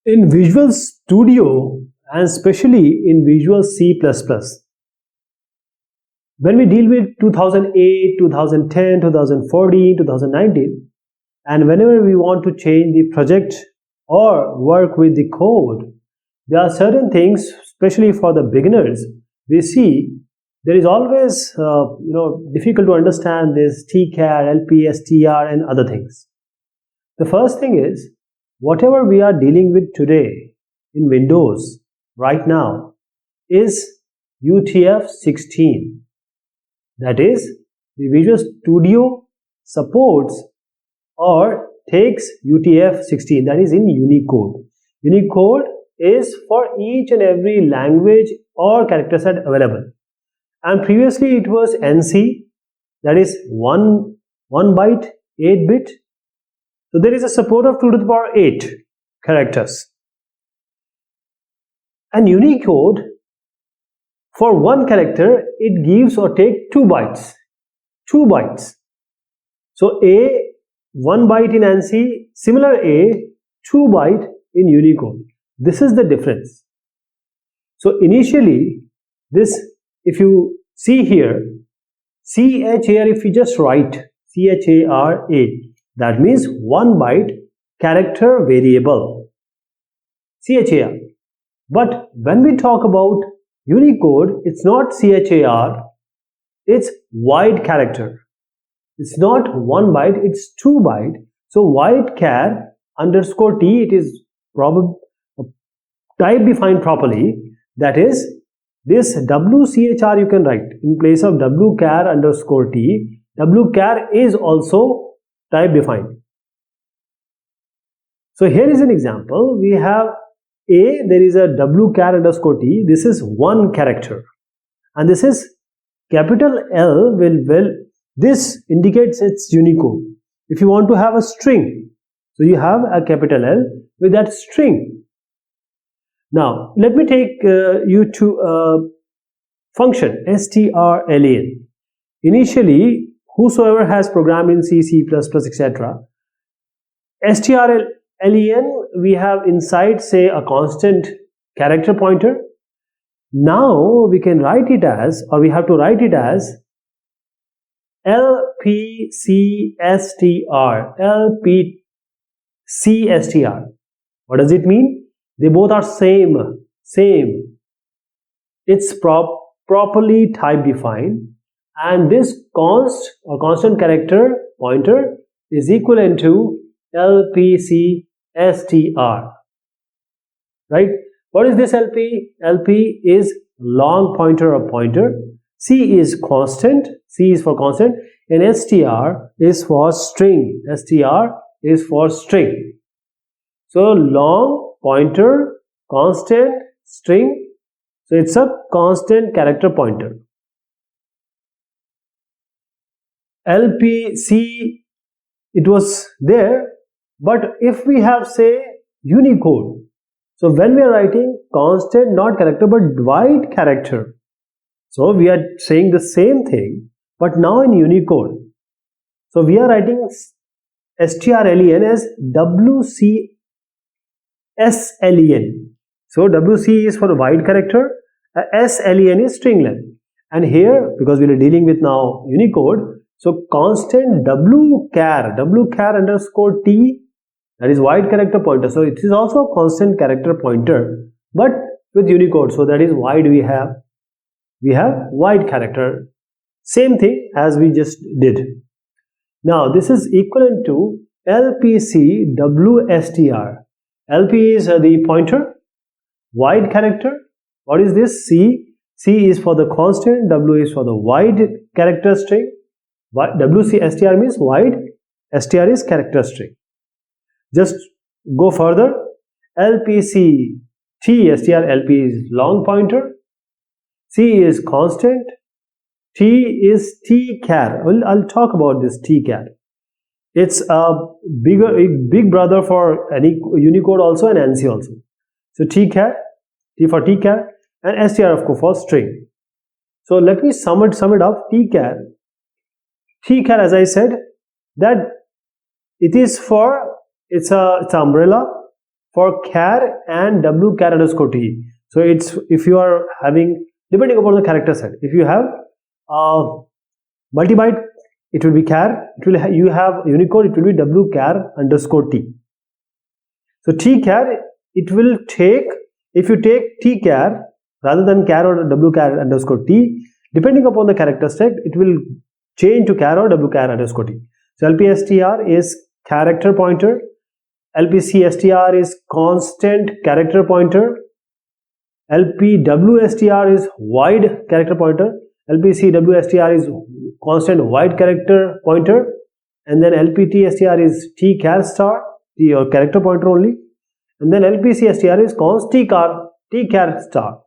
In Visual Studio and especially in Visual C++, when we deal with 2008, 2010, 2014, 2019, and whenever we want to change the project or work with the code, there are certain things, especially for the beginners, we see there is always difficult to understand this TCHAR, LPSTR and other things. The first thing is, whatever we are dealing with today in Windows right now is UTF-16. That is, the Visual Studio supports or takes UTF-16, that is in Unicode. Unicode is for each and every language or character set available. And previously it was ANSI, that is 1 byte, 8-bit. So there is a support of 2 to the power 8 characters. And Unicode, for one character, it gives or takes 2 bytes. 2 bytes. So A, 1 byte in ANSI, similar A, 2 byte in Unicode. This is the difference. So initially, this, if you see here, CHAR, if you just write CHARA, that means 1 byte character variable, CHAR. But when we talk about Unicode, it's not CHAR, it's wide character. It's not 1 byte, it's 2 byte. So wide char underscore T, it is type defined properly. That is, this WCHR you can write in place of WCHAR underscore T. WCHAR is also type defined. So here is an example. We have A, there is a WCHAR underscore T. This is one character. And this is capital L this indicates it's Unicode. If you want to have a string, so you have a capital L with that string. Now, let me take you to a function strlen. Initially, whosoever has programmed in C, C++, etc., strlen, we have inside, say, a constant character pointer. Now, we can write it as, or we have to write it as LPCSTR, LPCSTR. What does it mean? They both are same. It's properly type defined, and this constant character pointer is equivalent to LPCSTR. Right? What is this LP? LP is long pointer or pointer. C is constant. C is for constant, and STR is for string. STR is for string. So long pointer, constant, string. So it's a constant character pointer. LPC, it was there, but if we have, say, Unicode, so when we are writing constant, not character, but wide character, so we are saying the same thing, but now in Unicode. So we are writing strlen as WCSLEN. So WC is for wide character, SLEN is string length. And here, because we are dealing with now Unicode, so constant WCHAR underscore T, that is wide character pointer. So it is also a constant character pointer, but with Unicode. So that is wide, we have wide character. Same thing as we just did. Now this is equivalent to LPCWSTR. LP is the pointer, wide character. What is this? C. C is for the constant, W is for the wide character string. WCSTR means wide, STR is character string. Just go further. LPCTSTR, LP is long pointer, C is constant, T is TCHAR. I'll talk about this TCHAR. It's a big brother for any Unicode also and ANSI also. So TCHAR, T for TCHAR, and STR of course for string. So let me sum it up. TCHAR, as I said, that it is for, it's an umbrella for char and wchar underscore t. So it's, if you are having, depending upon the character set, if you have multi-byte, it will be char. You have Unicode, it will be wchar underscore t. So tchar, it will take, if you take tchar rather than char or wchar underscore t, depending upon the character set, it will change to char or wchar underscore t. So LPSTR is character pointer, LPCSTR is constant character pointer, LPWSTR is wide character pointer, LPCWSTR is constant wide character pointer, and then LPTSTR is tchar star, or character pointer only, and then LPCSTR is const tchar star.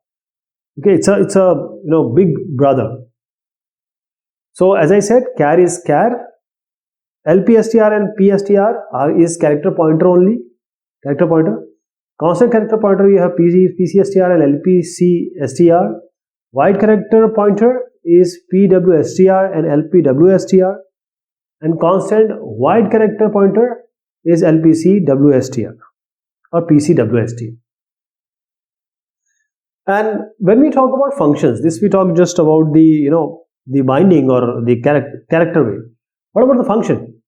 Okay, it's a big brother. So as I said, char is char, LPSTR and PSTR is character pointer only, character pointer. Constant character pointer, you have PCSTR and LPCSTR. Wide character pointer is PWSTR and LPWSTR. And constant wide character pointer is LPCWSTR or PCWSTR. And when we talk about functions, this we talk just about the the binding or the character way. What about the function?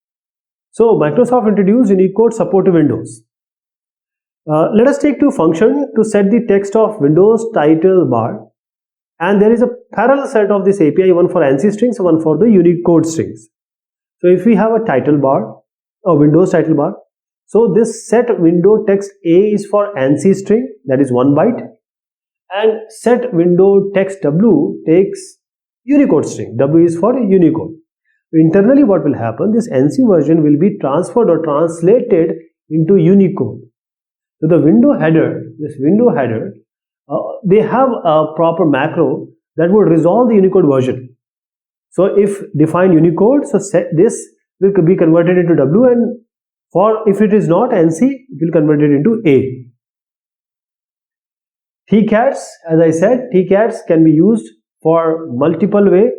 So Microsoft introduced Unicode support to Windows. Let us take two functions to set the text of Windows title bar, and there is a parallel set of this API, one for ANSI strings, one for the Unicode strings. So if we have a title bar, a Windows title bar, so this set window text A is for ANSI string, that is 1 byte, and set window text W takes Unicode string, W is for Unicode. Internally what will happen, this ANSI version will be transferred or translated into Unicode. So the window header, they have a proper macro that would resolve the Unicode version. So if define Unicode, so this will be converted into W, and for if it is not ANSI, it will convert it into A. TCHARs, as I said, TCHARs can be used for multiple way.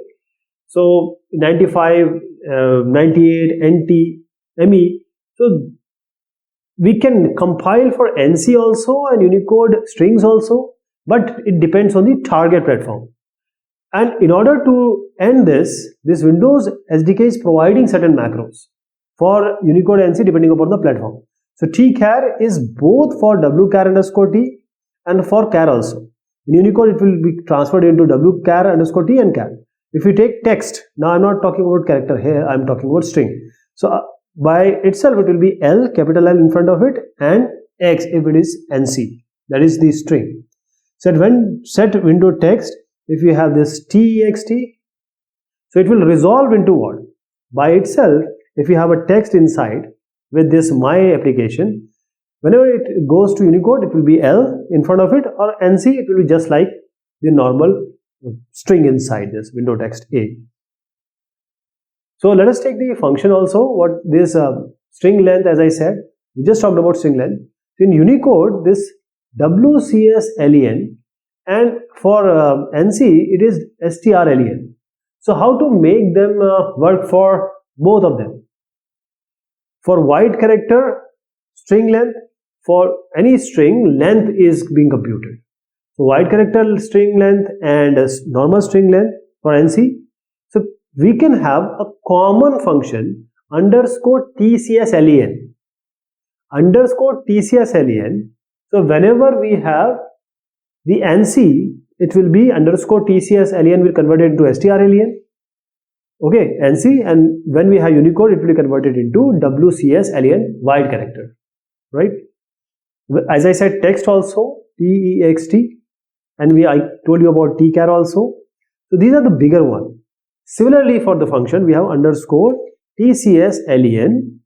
So 95, 98, NT, ME. So we can compile for ANSI also and Unicode strings also, but it depends on the target platform. And in order to end this Windows SDK is providing certain macros for Unicode ANSI depending upon the platform. So tchar is both for wchar underscore t and for char also. In Unicode it will be transferred into wchar underscore t and char. If we take text, now I'm not talking about character here, I'm talking about string. So by itself it will be L, capital L in front of it, and X if it is ANSI, that is the string. So when set window text, if you have this text, so it will resolve into what? By itself, if you have a text inside with this my application, whenever it goes to Unicode, it will be L in front of it, or ANSI, it will be just like the normal string inside this window text A. So let us take the function also. What this string length, as I said, we just talked about string length. In Unicode, this WCSLEN, and for ANSI, it is STRLEN. So how to make them work for both of them? For wide character string length, for any string, length is being computed. So wide character string length and normal string length for ANSI. So we can have a common function underscore TCSLEN. Underscore TCSLEN. So whenever we have the ANSI, it will be underscore TCSLEN will convert it into STRLEN. Okay, ANSI, and when we have Unicode, it will be converted into WCSLEN wide character, right? As I said, text also, TEXT, and I told you about tchar also. So these are the bigger one. Similarly, for the function, we have underscore TCSLEN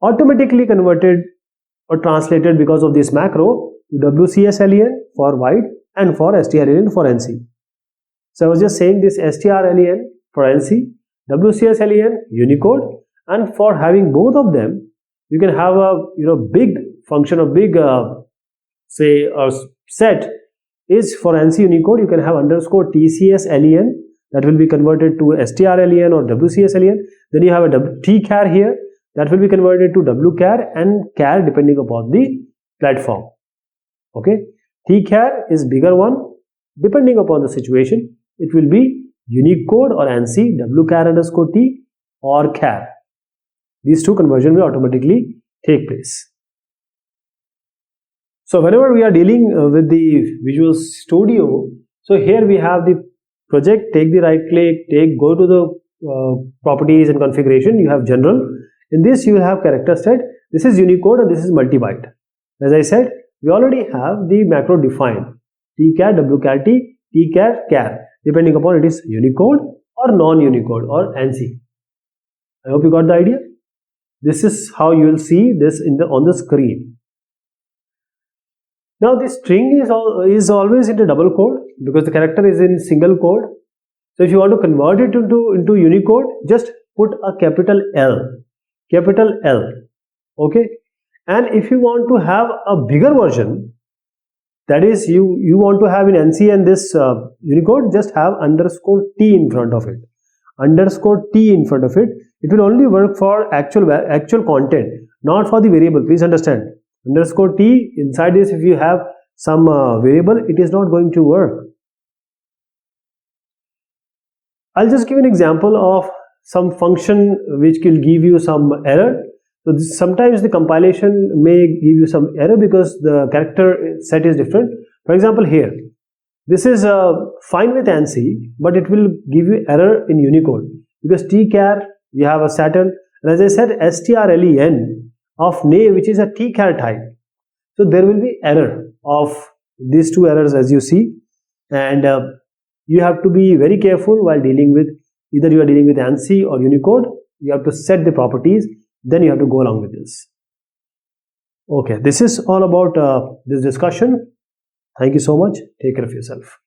automatically converted or translated because of this macro to WCSLEN for wide and for STRLEN for ANSI. So I was just saying this STRLEN for ANSI, WCSLEN Unicode, and for having both of them, you can have a big function, a big say a set is for ANSI Unicode. You can have underscore TCSLEN that will be converted to STRLEN or WCSLEN. Then you have a tchar here that will be converted to wchar and char depending upon the platform. Okay, TCHAR is bigger one. Depending upon the situation, it will be Unicode or ANSI, WCHAR_T or CHAR. These two conversion will automatically take place. So whenever we are dealing with the Visual Studio, so here we have the project, take the right click, go to the properties and configuration, you have general. In this you will have character set. This is Unicode and this is multi-byte. As I said, we already have the macro defined, TCHAR, WCHAR, TCHAR, CHAR, depending upon it is Unicode or non-Unicode or ANSI. I hope you got the idea. This is how you will see this on the screen. Now this string is always into double quote because the character is in single quote. So if you want to convert it into Unicode, just put a capital L. Okay. And if you want to have a bigger version, that is you want to have in ANSI and this Unicode, just have _T in front of it. _T in front of it. It will only work for actual content, not for the variable. Please understand. _T inside this, if you have some variable, it is not going to work. I'll just give an example of some function which will give you some error. So sometimes the compilation may give you some error because the character set is different. For example, here, this is fine with ANSI, but it will give you error in Unicode because TCHAR, you have a Saturn, and as I said, strlen of name, which is a TCHAR type. So there will be error of these two errors as you see, and you have to be very careful while dealing with, either you are dealing with ANSI or Unicode. You have to set the properties, then you have to go along with this. Okay, this is all about this discussion. Thank you so much. Take care of yourself.